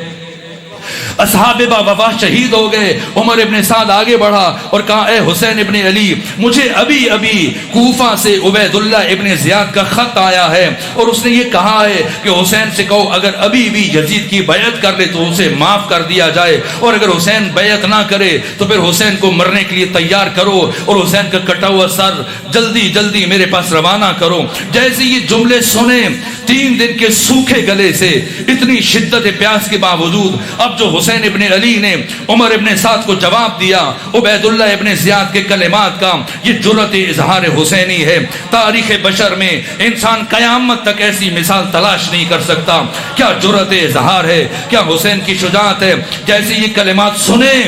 اصحاب با وفا شہید ہو گئے، عمر ابن سعد آگے بڑھا اور کہا اے حسین ابن علی، مجھے ابھی ابھی کوفہ سے عبید اللہ ابن زیاد کا خط آیا ہے، اور اس نے یہ کہا ہے کہ حسین سے کہو اگر ابھی بھی یزید کی بیعت کر لے تو اسے معاف کر دیا جائے، اور اگر حسین بیعت نہ کرے تو پھر حسین کو مرنے کے لیے تیار کرو اور حسین کا کٹا ہوا سر جلدی جلدی میرے پاس روانہ کرو۔ جیسے یہ جملے سنے، 3 دن کے سوکھے گلے سے اتنی شدت پیاس کے باوجود اب جو حسین ابن علی نے عمر ابن سعد کو جواب دیا عبید اللہ ابن زیاد کے کلمات کا، یہ جرأت اظہار حسینی ہے۔ تاریخ بشر میں انسان قیامت تک ایسی مثال تلاش نہیں کر سکتا۔ کیا جرأت اظہار ہے، کیا حسین کی شجاعت ہے۔ جیسے یہ کلمات سنیں،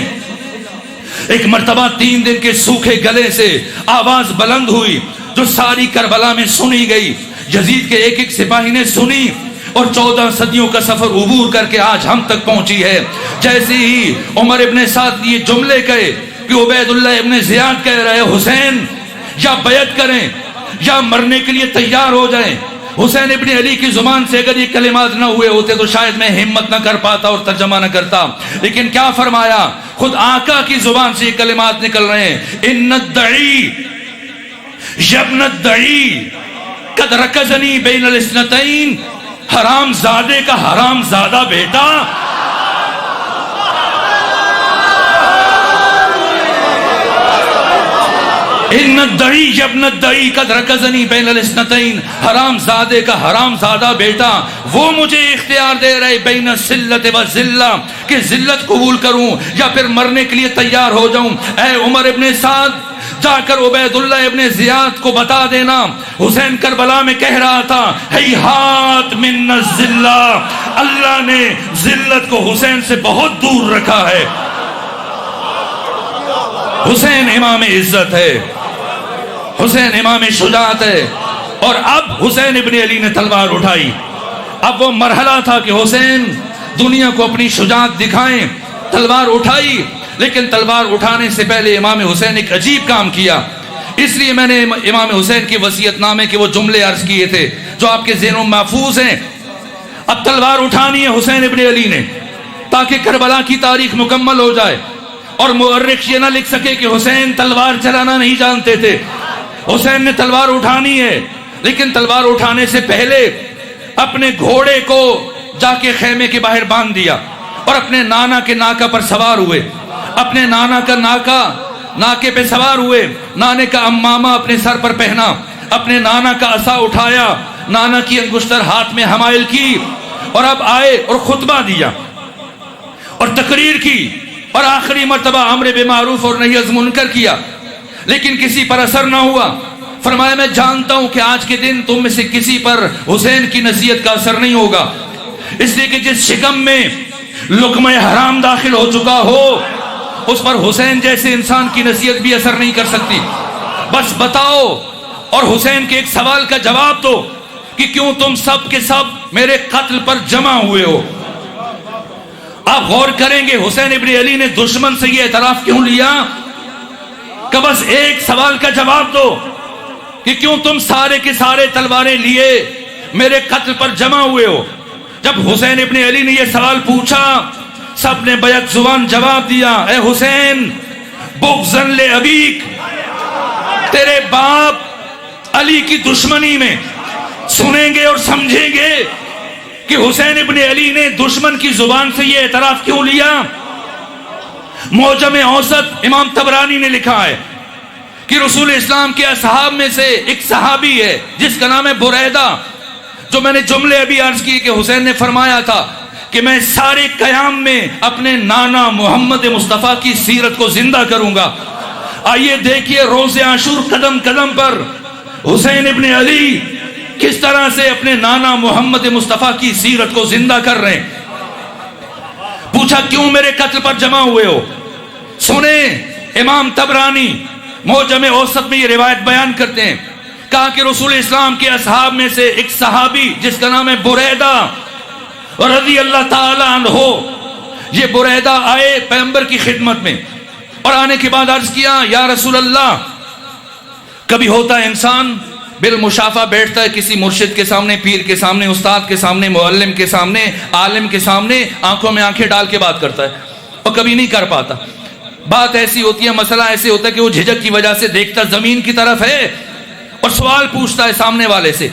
ایک مرتبہ 3 دن کے سوکھے گلے سے آواز بلند ہوئی جو ساری کربلا میں سنی گئی، یزید کے ایک ایک سپاہی نے سنی، اور 14 صدیوں کا سفر عبور کر کے آج ہم تک پہنچی ہے۔ جیسے ہی عمر ابن سعد یہ جملے کہے کہ عبید اللہ ابن زیاد کہہ رہے حسین یا بیعت کریں یا مرنے کے لیے تیار ہو جائیں، حسین ابن علی کی زبان سے اگر یہ کلمات نہ ہوئے ہوتے تو شاید میں ہمت نہ کر پاتا اور ترجمہ نہ کرتا، لیکن کیا فرمایا، خود آقا کی زبان سے یہ کلمات نکل رہے ہیں، ان الدعی یبن الدعی قد رکزنی بین الاثنتین، حرام زادے کا حرام زادہ بیٹا، ان الدعی ابن الدعی قد رکزنی بین الاثنتین، حرام زادے کا حرام زادہ بیٹا وہ مجھے اختیار دے رہے بین الذلت و ذلہ کہ ذلت قبول کروں یا پھر مرنے کے لیے تیار ہو جاؤں۔ اے عمر ابن سعد، جا کر عبید اللہ ابن زیاد کو بتا دینا حسین کربلا میں کہہ رہا تھا ہیہات من الذلہ، اللہ نے ذلت کو حسین سے بہت دور رکھا ہے۔ حسین امام عزت ہے، حسین امام شجاعت ہے، اور اب حسین ابن علی نے تلوار اٹھائی۔ اب وہ مرحلہ تھا کہ حسین دنیا کو اپنی شجاعت دکھائیں، تلوار اٹھائی، لیکن تلوار اٹھانے سے پہلے امام حسین ایک عجیب کام کیا۔ اس لیے میں نے امام حسین کی وصیت نامے کے وہ جملے عرض کیے تھے جو آپ کے ذہنوں میں محفوظ ہیں۔ اب تلوار اٹھانی ہے حسین ابن علی نے تاکہ کربلا کی تاریخ مکمل ہو جائے، اور مورخ یہ نہ لکھ سکے کہ حسین تلوار چلانا نہیں جانتے تھے۔ حسین نے تلوار اٹھانی ہے، لیکن تلوار اٹھانے سے پہلے اپنے گھوڑے کو جا کے خیمے کے باہر باندھ دیا اور اپنے نانا کے ناکا پر سوار ہوئے، اپنے نانا کا ناکے پہ سوار ہوئے، نانے کا امامہ اپنے سر پر پہنا، اپنے نانا کا عصا اٹھایا، نانا کی انگشتر ہاتھ میں حمائل کی، اور اب آئے اور خطبہ دیا اور تقریر کی، اور آخری مرتبہ امر بالمعروف اور نہی عن منکر کیا، لیکن کسی پر اثر نہ ہوا۔ فرمایا میں جانتا ہوں کہ آج کے دن تم میں سے کسی پر حسین کی نصیحت کا اثر نہیں ہوگا، اس لیے کہ جس شکم میں لقمہ حرام داخل ہو چکا ہو اس پر حسین جیسے انسان کی نصیحت بھی اثر نہیں کر سکتی۔ بس بتاؤ اور حسین کے ایک سوال کا جواب دو کہ کیوں تم سب کے سب میرے قتل پر جمع ہوئے ہو۔ آپ غور کریں گے حسین ابن علی نے دشمن سے یہ اعتراف کیوں لیا؟ کہ بس ایک سوال کا جواب دو کہ کیوں تم سارے کے سارے تلواریں لیے میرے قتل پر جمع ہوئے ہو؟ جب حسین ابن علی نے یہ سوال پوچھا سب نے بیک زبان جواب دیا، اے حسین بغضاً لأبیک، تیرے باپ علی کی دشمنی میں سنیں گے اور سمجھیں گے کہ حسین ابن علی نے دشمن کی زبان سے یہ اعتراف کیوں لیا۔ معجم اوسط امام طبرانی نے لکھا ہے کہ رسول اسلام کے اصحاب میں سے ایک صحابی ہے جس کا نام ہے بریدہ، جو میں نے جملے ابھی عرض کی کہ حسین نے فرمایا تھا کہ میں سارے قیام میں اپنے نانا محمد مصطفیٰ کی سیرت کو زندہ کروں گا۔ آئیے دیکھیے روز عاشور قدم قدم پر حسین ابن علی کس طرح سے اپنے نانا محمد مصطفیٰ کی سیرت کو زندہ کر رہے ہیں۔ پوچھا کیوں میرے قتل پر جمع ہوئے ہو؟ سنیں امام طبرانی معجم اوسط میں یہ روایت بیان کرتے ہیں، کہا کہ رسول اسلام کے اصحاب میں سے ایک صحابی جس کا نام ہے بریدہ رضی اللہ تعالی عنہ، یہ بریدہ آئے پیغمبر کی خدمت میں اور آنے کے بعد عرض کیا یا رسول اللہ، کبھی ہوتا ہے انسان بالمشافہ بیٹھتا ہے کسی مرشد کے سامنے، پیر کے سامنے، استاد کے سامنے، معلم کے سامنے، عالم کے سامنے آنکھوں میں آنکھیں ڈال کے بات کرتا ہے اور کبھی نہیں کر پاتا۔ بات ایسی ہوتی ہے، مسئلہ ایسے ہوتا ہے کہ وہ جھجک کی وجہ سے دیکھتا زمین کی طرف ہے اور سوال پوچھتا ہے سامنے والے سے۔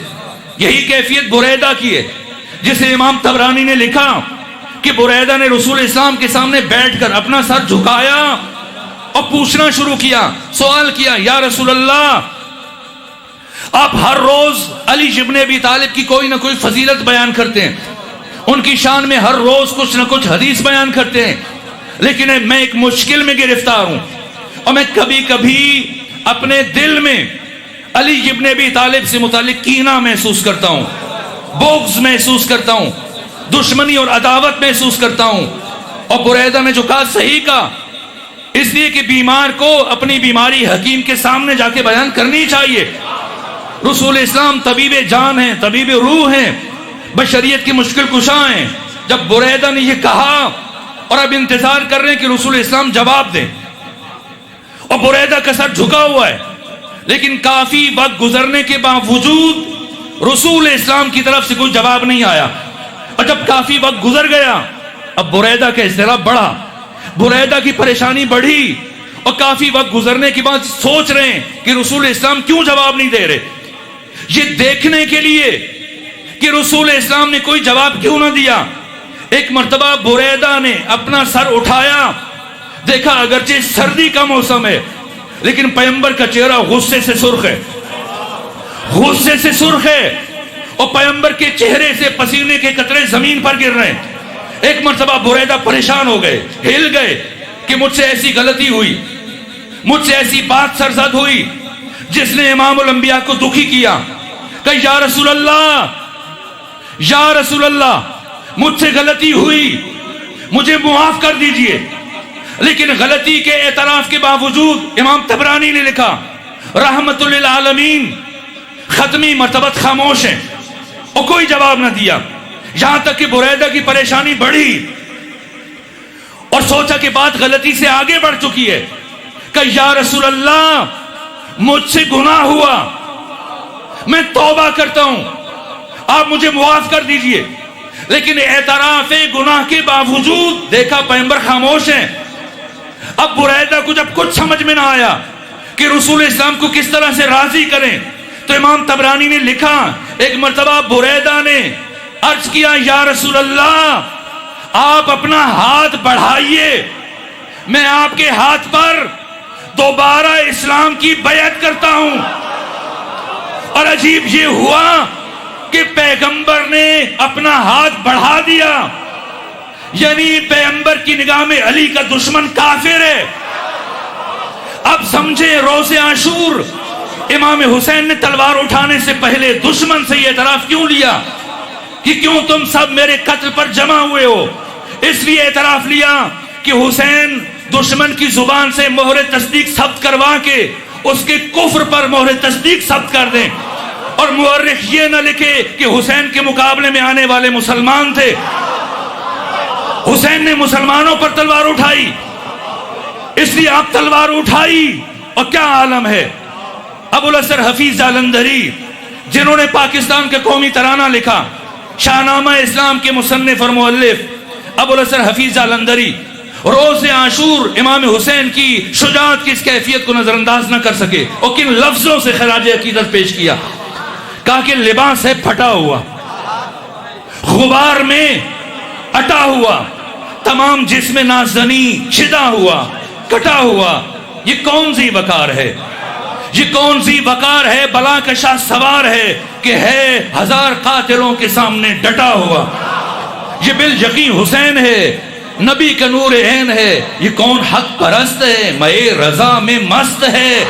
یہی کیفیت بریدہ کی ہے جسے امام طبرانی نے لکھا کہ بریدہ نے رسول اسلام کے سامنے بیٹھ کر اپنا سر جھکایا اور پوچھنا شروع کیا، سوال کیا یا رسول اللہ، آپ ہر روز علی ابن ابی طالب کی کوئی نہ کوئی فضیلت بیان کرتے ہیں، ان کی شان میں ہر روز کچھ نہ کچھ حدیث بیان کرتے ہیں، لیکن میں ایک مشکل میں گرفتار ہوں اور میں کبھی کبھی اپنے دل میں علی ابن ابی طالب سے متعلق کینہ محسوس کرتا ہوں، بغض محسوس کرتا ہوں، دشمنی اور عداوت محسوس کرتا ہوں۔ اور بریدہ نے جو کہا صحیح کہا، اس لیے کہ بیمار کو اپنی بیماری حکیم کے سامنے جا کے بیان کرنی چاہیے۔ رسول اسلام طبیب جان ہیں، طبیب روح ہیں، بشریت کی مشکل کشاں ہیں۔ جب بریدہ نے یہ کہا اور اب انتظار کر رہے ہیں کہ رسول اسلام جواب دیں، اور بریدہ کا سر جھکا ہوا ہے، لیکن کافی وقت گزرنے کے باوجود رسول اسلام کی طرف سے کوئی جواب نہیں آیا۔ اور جب کافی وقت گزر گیا اب بریدہ کا اضطراب بڑھا، بریدہ کی پریشانی بڑھی، اور کافی وقت گزرنے کے بعد سوچ رہے ہیں کہ رسول اسلام کیوں جواب نہیں دے رہے۔ یہ دیکھنے کے لیے کہ رسول اسلام نے کوئی جواب کیوں نہ دیا، ایک مرتبہ بریدہ نے اپنا سر اٹھایا، دیکھا اگرچہ سردی کا موسم ہے لیکن پیغمبر کا چہرہ غصے سے سرخ ہے، غصے سے سرخ ہے، اور پیغمبر کے چہرے سے پسینے کے قطرے زمین پر گر رہے ہیں۔ ایک مرتبہ بریدہ پریشان ہو گئے، ہل گئے کہ مجھ سے ایسی غلطی ہوئی، مجھ سے ایسی بات سرزد ہوئی جس نے امام الانبیاء کو دکھی کیا۔ کہ یا رسول اللہ، یا رسول اللہ، مجھ سے غلطی ہوئی، مجھے معاف کر دیجئے۔ لیکن غلطی کے اعتراف کے باوجود امام طبرانی نے لکھا رحمت للعالمین ختمی مرتبت خاموش ہیں اور کوئی جواب نہ دیا، یہاں تک کہ بریدہ کی پریشانی بڑھی اور سوچا کہ بات غلطی سے آگے بڑھ چکی ہے۔ کہ یا رسول اللہ، مجھ سے گناہ ہوا، میں توبہ کرتا ہوں، آپ مجھے معاف کر دیجئے۔ لیکن اعتراف گناہ کے باوجود دیکھا پیغمبر خاموش ہیں۔ اب بریدہ کو جب کچھ سمجھ میں نہ آیا کہ رسول اسلام کو کس طرح سے راضی کریں، تو امام طبرانی نے لکھا ایک مرتبہ بریدہ نے عرض کیا یا رسول اللہ، آپ اپنا ہاتھ بڑھائیے، میں آپ کے ہاتھ پر دوبارہ اسلام کی بیعت کرتا ہوں۔ اور عجیب یہ ہوا کہ پیغمبر نے اپنا ہاتھ بڑھا دیا، یعنی پیغمبر کی نگاہ میں علی کا دشمن کافر ہے۔ اب سمجھے روز عاشور امام حسین نے تلوار اٹھانے سے پہلے دشمن سے یہ اعتراف کیوں لیا کہ کیوں تم سب میرے قتل پر جمع ہوئے ہو؟ اس لیے اعتراف لیا کہ حسین دشمن کی زبان سے مہر تصدیق ثبت کروا کے اس کے کفر پر مہر تصدیق ثبت کر دیں، اور مورخ یہ نہ لکھے کہ حسین کے مقابلے میں آنے والے مسلمان تھے۔ حسین نے مسلمانوں پر تلوار اٹھائی، اس لیے آپ تلوار اٹھائی. اور کیا عالم ہے. ابو الاسر حفیظ جالندھری جنہوں نے پاکستان کے قومی ترانہ لکھا، شاہ نامہ اسلام کے مصنف اور مؤلف ابو الاسر حفیظ جالندھری روز عاشور امام حسین کی شجاعت کی اس کیفیت کو نظر انداز نہ کر سکے اور کن لفظوں سے خراج عقیدت پیش کیا. کہا کہ لباس ہے پھٹا ہوا، غبار میں اٹا ہوا، تمام جسم نازنی شدہ ہوا، کٹا ہوا. یہ کون سی وقار ہے، یہ کون سی وقار ہے، بلا کا شاہ سوار ہے کہ ہے ہزار قاتلوں کے سامنے ڈٹا ہوا. یہ بالیقین حسین ہے، نبی کا نور عین ہے. یہ کون حق پرست ہے، مئے رضا میں مست ہے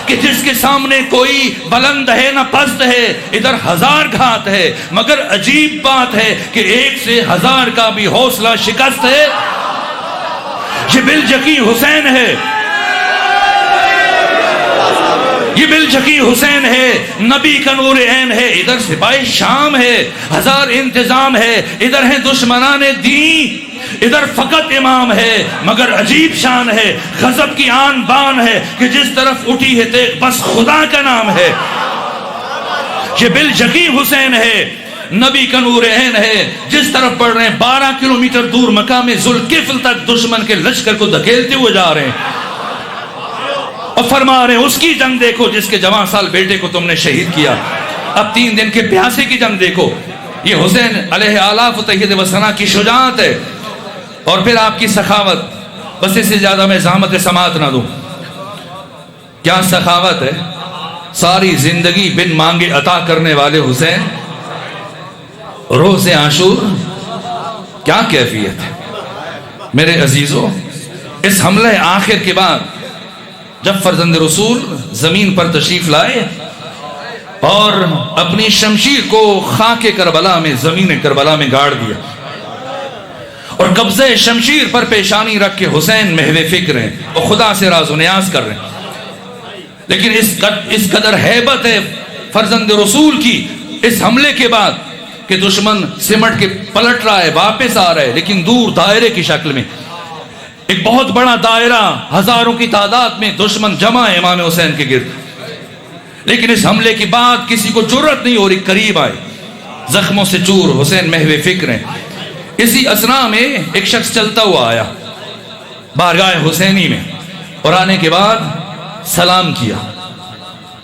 کہ جس کے سامنے کوئی بلند ہے نہ پست ہے. ادھر ہزار گھات ہے مگر عجیب بات ہے کہ ایک سے ہزار کا بھی حوصلہ شکست ہے. یہ بالیقین حسین ہے، یہ بالیقین حسین ہے، نبی کا نور عین ہے. ادھر سپاہی شام ہے، ہزار انتظام ہے. ادھر ہیں دشمنان دین، ادھر فقط امام ہے مگر عجیب شان ہے. غضب کی آن بان ہے کہ جس طرف اٹھی ہے تیغ بس خدا کا نام ہے. یہ بالیقین حسین ہے، نبی کا نور عین ہے. جس طرف پڑھ رہے ہیں 12 کلومیٹر دور مقام ذوالکفل تک دشمن کے لشکر کو دھکیلتے ہوئے جا رہے ہیں اور فرما رہے ہیں اس کی جنگ دیکھو جس کے جوان سال بیٹے کو تم نے شہید کیا. اب 3 دن کے پیاسے کی جنگ دیکھو. یہ حسین علیہ آلاف و تحیید و ثنا کی شجاعت ہے اور پھر آپ کی سخاوت. بس اس سے زیادہ میں زحمت سماعت نہ دوں. کیا سخاوت ہے، ساری زندگی بن مانگے عطا کرنے والے حسین. روز عاشور کیا کیفیت ہے میرے عزیزو. اس حملہ آخر کے بعد جب فرزند رسول زمین پر تشریف لائے اور اپنی شمشیر کو خاک کربلا میں زمین کربلا میں گاڑ دیا اور قبضہ شمشیر پر پیشانی رکھ کے حسین محو فکر ہیں اور خدا سے راز و نیاز کر رہے ہیں. لیکن اس قدر ہیبت ہے فرزند رسول کی اس حملے کے بعد کہ دشمن سمٹ کے پلٹ رہا ہے، واپس آ رہا ہے لیکن دور دائرے کی شکل میں. ایک بہت بڑا دائرہ ہزاروں کی تعداد میں دشمن جمع ہے امام حسین کے گرد. لیکن اس حملے کے بعد کسی کو جرأت نہیں ہو رہی قریب آئے. زخموں سے چور، حسین محو فکر ہیں. اسی اسنا میں ایک شخص چلتا ہوا آیا بارگاہ حسینی میں اور آنے کے بعد سلام کیا.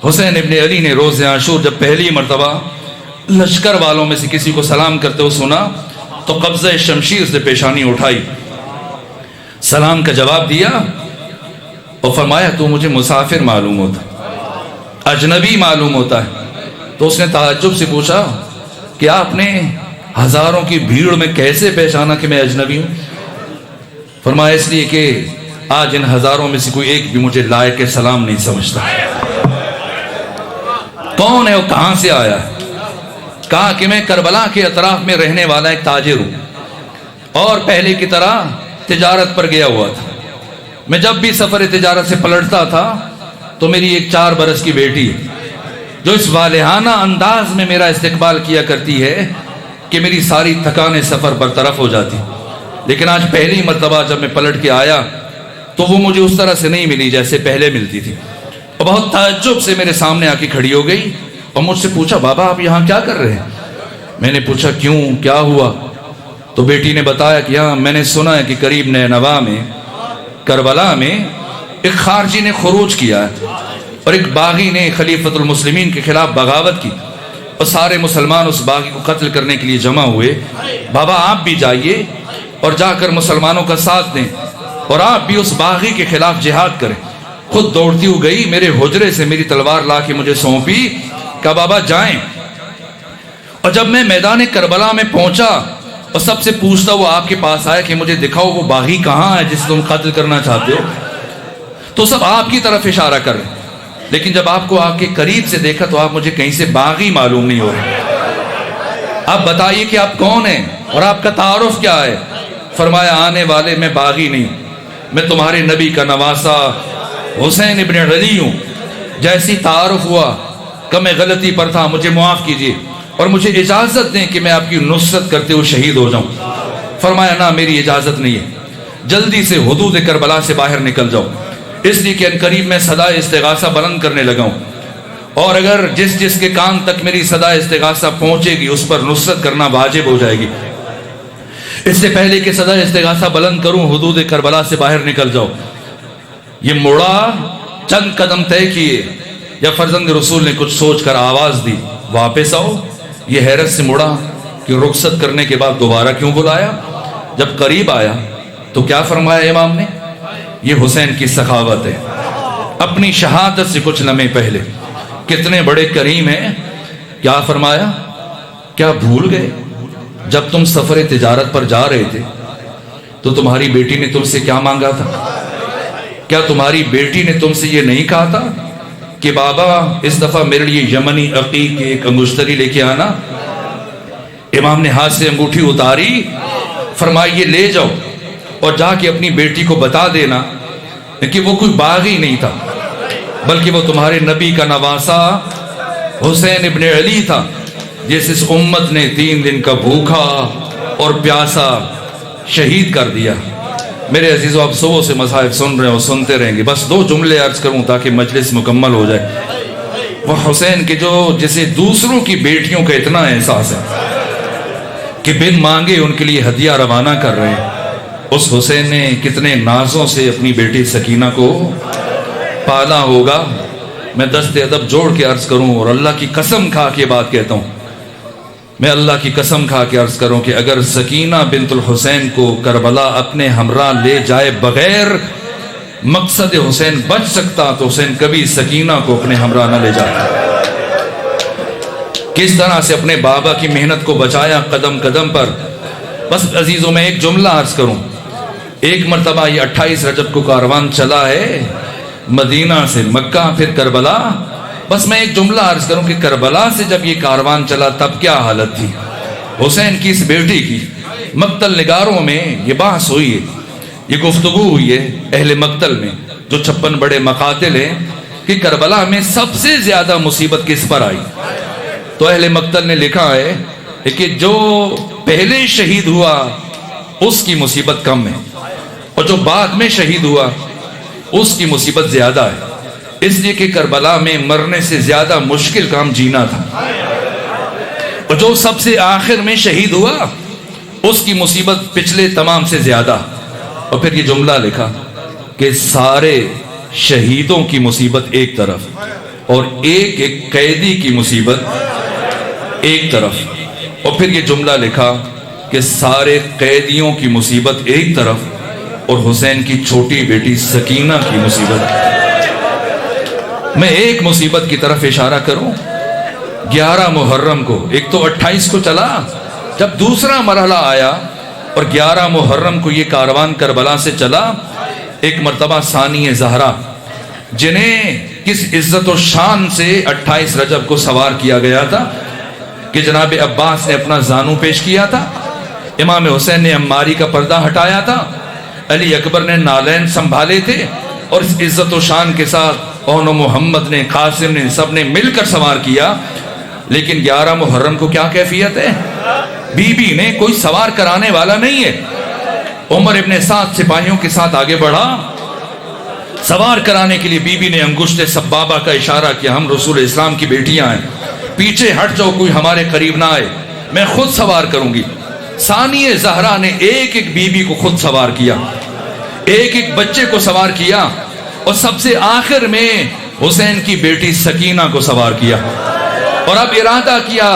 حسین ابن علی نے روز عاشور جب پہلی مرتبہ لشکر والوں میں سے کسی کو سلام کرتے ہوئے سنا تو قبضہ شمشیر سے پیشانی اٹھائی، سلام کا جواب دیا اور فرمایا تو مجھے مسافر معلوم ہوتا، اجنبی معلوم ہوتا ہے. تو اس نے تعجب سے پوچھا کہ آپ نے ہزاروں کی بھیڑ میں کیسے پہچانا کہ میں اجنبی ہوں؟ فرمایا اس لیے کہ آج ان ہزاروں میں سے کوئی ایک بھی مجھے لائق سلام نہیں سمجھتا. کون ہے وہ، کہاں سے آیا ہے؟ کہا کہ میں کربلا کے اطراف میں رہنے والا ایک تاجر ہوں اور پہلے کی طرح تجارت پر گیا ہوا تھا. میں جب بھی سفر تجارت سے پلٹتا تھا تو میری ایک 4 برس کی بیٹی جو اس والہانہ انداز میں میرا استقبال کیا کرتی ہے کہ میری ساری تھکانیں سفر برطرف ہو جاتی. لیکن آج پہلی مرتبہ جب میں پلٹ کے آیا تو وہ مجھے اس طرح سے نہیں ملی جیسے پہلے ملتی تھی اور بہت تعجب سے میرے سامنے آ کے کھڑی ہو گئی اور مجھ سے پوچھا بابا آپ یہاں کیا کر رہے ہیں؟ میں نے پوچھا کیوں، کیا ہوا؟ تو بیٹی نے بتایا کہ ہاں میں نے سنا ہے کہ قریب نینوا میں کربلا میں ایک خارجی نے خروج کیا ہے اور ایک باغی نے خلیفۃ المسلمین کے خلاف بغاوت کی اور سارے مسلمان اس باغی کو قتل کرنے کے لیے جمع ہوئے. بابا آپ بھی جائیے اور جا کر مسلمانوں کا ساتھ دیں اور آپ بھی اس باغی کے خلاف جہاد کریں. خود دوڑتی ہوئی گئی، میرے حجرے سے میری تلوار لا کے مجھے سونپی، کہا بابا جائیں. اور جب میں میدان کربلا میں پہنچا اور سب سے پوچھتا ہوا آپ کے پاس آیا کہ مجھے دکھاؤ وہ باغی کہاں ہے جس کو تم قتل کرنا چاہتے ہو، تو سب آپ کی طرف اشارہ کر رہے. لیکن جب آپ کو آ کے قریب سے دیکھا تو آپ مجھے کہیں سے باغی معلوم نہیں ہو رہے. آپ بتائیے کہ آپ کون ہیں اور آپ کا تعارف کیا ہے؟ فرمایا آنے والے میں باغی نہیں، میں تمہارے نبی کا نواسا حسین ابن علی ہوں. جیسی تعارف ہوا کہ میں غلطی پر تھا، مجھے معاف کیجیے اور مجھے اجازت دیں کہ میں آپ کی نصرت کرتے ہوئے شہید ہو جاؤں. فرمایا نا میری اجازت نہیں ہے، جلدی سے حدود کربلا سے باہر نکل جاؤ، اس لیے کہ انقریب میں صدا استغاثہ بلند کرنے لگا ہوں، اور اگر جس جس کے کان تک میری صدا استغاثہ پہنچے گی اس پر نصرت کرنا واجب ہو جائے گی۔ اس سے پہلے کہ صدا استغاثہ بلند کروں حدود کربلا سے باہر نکل جاؤ۔ یہ مڑا، چند قدم طے کیے، یا فرزند رسول نے کچھ سوچ کر آواز دی واپس آؤ۔ یہ حیرت سے مڑا کہ رخصت کرنے کے بعد دوبارہ کیوں بلایا؟ جب قریب آیا تو کیا فرمایا امام نے؟ یہ حسین کی سخاوت ہے۔ اپنی شہادت سے کچھ لمحے پہلے کتنے بڑے کریم ہیں، کیا فرمایا؟ کیا بھول گئے جب تم سفر تجارت پر جا رہے تھے تو تمہاری بیٹی نے تم سے کیا مانگا تھا؟ کیا تمہاری بیٹی نے تم سے یہ نہیں کہا تھا کہ بابا اس دفعہ میرے لیے یمنی عقیق کی ایک انگشتری لے کے آنا؟ امام نے ہاتھ سے انگوٹھی اتاری، فرمایا یہ لے جاؤ اور جا کے اپنی بیٹی کو بتا دینا کہ وہ کوئی باغی نہیں تھا، بلکہ وہ تمہارے نبی کا نواسا حسین ابن علی تھا، جس اس امت نے 3 دن کا بھوکا اور پیاسا شہید کر دیا۔ میرے عزیزو، آپ صبح سے مصاحف سن رہے ہیں اور سنتے رہیں گے، بس 2 جملے عرض کروں تاکہ مجلس مکمل ہو جائے۔ وہ حسین کے جسے دوسروں کی بیٹیوں کا اتنا احساس ہے کہ بن مانگے ان کے لیے ہدیہ روانہ کر رہے ہیں، اس حسین نے کتنے نازوں سے اپنی بیٹی سکینہ کو پالا ہوگا۔ میں دست ادب جوڑ کے عرض کروں اور اللہ کی قسم کھا کے بات کہتا ہوں، میں اللہ کی قسم کھا کے عرض کروں کہ اگر سکینہ بنت الحسین کو کربلا اپنے ہمراہ لے جائے بغیر مقصد حسین بچ سکتا تو حسین کبھی سکینہ کو اپنے ہمراہ نہ لے جاتا۔ کس طرح سے اپنے بابا کی محنت کو بچایا قدم قدم پر۔ بس عزیزوں، میں ایک جملہ عرض کروں، ایک مرتبہ یہ 28 رجب کو کاروان چلا ہے مدینہ سے مکہ پھر کربلا۔ بس میں ایک جملہ عرض کروں کہ کربلا سے جب یہ کاروان چلا تب کیا حالت تھی حسین کی اس بیٹی کی۔ مقتل نگاروں میں یہ بحث ہوئی ہے، یہ گفتگو ہوئی ہے اہل مقتل میں، جو 56 بڑے مقاتل ہیں، کہ کربلا میں سب سے زیادہ مصیبت کس پر آئی؟ تو اہل مقتل نے لکھا ہے کہ جو پہلے شہید ہوا اس کی مصیبت کم ہے، اور جو بعد میں شہید ہوا اس کی مصیبت زیادہ ہے، اس لیے کہ کربلا میں مرنے سے زیادہ مشکل کام جینا تھا، اور جو سب سے آخر میں شہید ہوا اس کی مصیبت پچھلے تمام سے زیادہ۔ اور پھر یہ جملہ لکھا کہ سارے شہیدوں کی مصیبت ایک طرف اور ایک ایک قیدی کی مصیبت ایک طرف، اور پھر یہ جملہ لکھا کہ سارے قیدیوں کی مصیبت ایک طرف اور حسین کی چھوٹی بیٹی سکینہ کی مصیبت۔ میں ایک مصیبت کی طرف اشارہ کروں، 11 محرم کو، ایک تو 28 کو چلا، جب دوسرا مرحلہ آیا اور 11 محرم کو یہ کاروان کربلا سے چلا، ایک مرتبہ ثانی زہرا جنہیں کس عزت و شان سے 28 رجب کو سوار کیا گیا تھا کہ جناب عباس نے اپنا زانو پیش کیا تھا، امام حسین نے عماری کا پردہ ہٹایا تھا، علی اکبر نے نالین سنبھالے تھے، اور اس عزت و شان کے ساتھ اون محمد نے، قاسم نے، سب نے مل کر سوار کیا۔ لیکن 11 محرم کو کیا کیفیت ہے؟ بی بی نے، کوئی سوار کرانے والا نہیں ہے، عمر ابن سعد سپاہیوں کے ساتھ آگے بڑھا، سوار کرانے کے لیے بی بی نے انگشت سبابہ کا اشارہ کیا، ہم رسول اسلام کی بیٹیاں ہیں، پیچھے ہٹ جاؤ، کوئی ہمارے قریب نہ آئے، میں خود سوار کروں گی۔ ثانی زہرا نے ایک ایک بی بی کو خود سوار کیا، ایک ایک بچے کو سوار کیا، اور سب سے آخر میں حسین کی بیٹی سکینہ کو سوار کیا، اور اب ارادہ کیا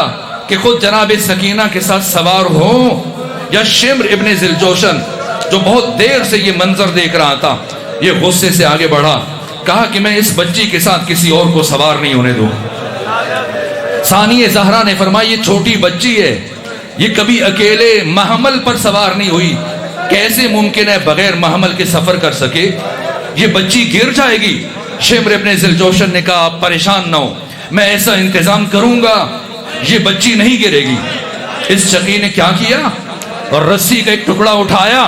کہ خود جناب سکینہ کے ساتھ سوار ہوں یا شمر ابن ذوالجوشن، جو بہت دیر سے یہ منظر دیکھ رہا تھا، یہ غصے سے آگے بڑھا، کہا کہ میں اس بچی کے ساتھ کسی اور کو سوار نہیں ہونے دوں۔ ثانی زہرا نے فرمایا یہ چھوٹی بچی ہے، یہ کبھی اکیلے محمل پر سوار نہیں ہوئی، کیسے ممکن ہے بغیر محمل کے سفر کر سکے؟ یہ بچی گر جائے گی۔ شمر ابن ذوالجوشن نے کہا آپ پریشان نہ ہو، میں ایسا انتظام کروں گا، یہ بچی نہیں گرے گی۔ اس شقی نے کیا کیا؟ اور رسی کا ایک ٹکڑا اٹھایا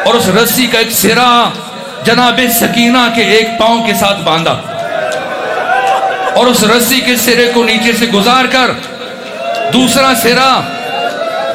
اور اس رسی کا ایک سرا جناب سکینہ کے ایک پاؤں کے ساتھ باندھا، اور اس رسی کے سرے کو نیچے سے گزار کر دوسرا سرا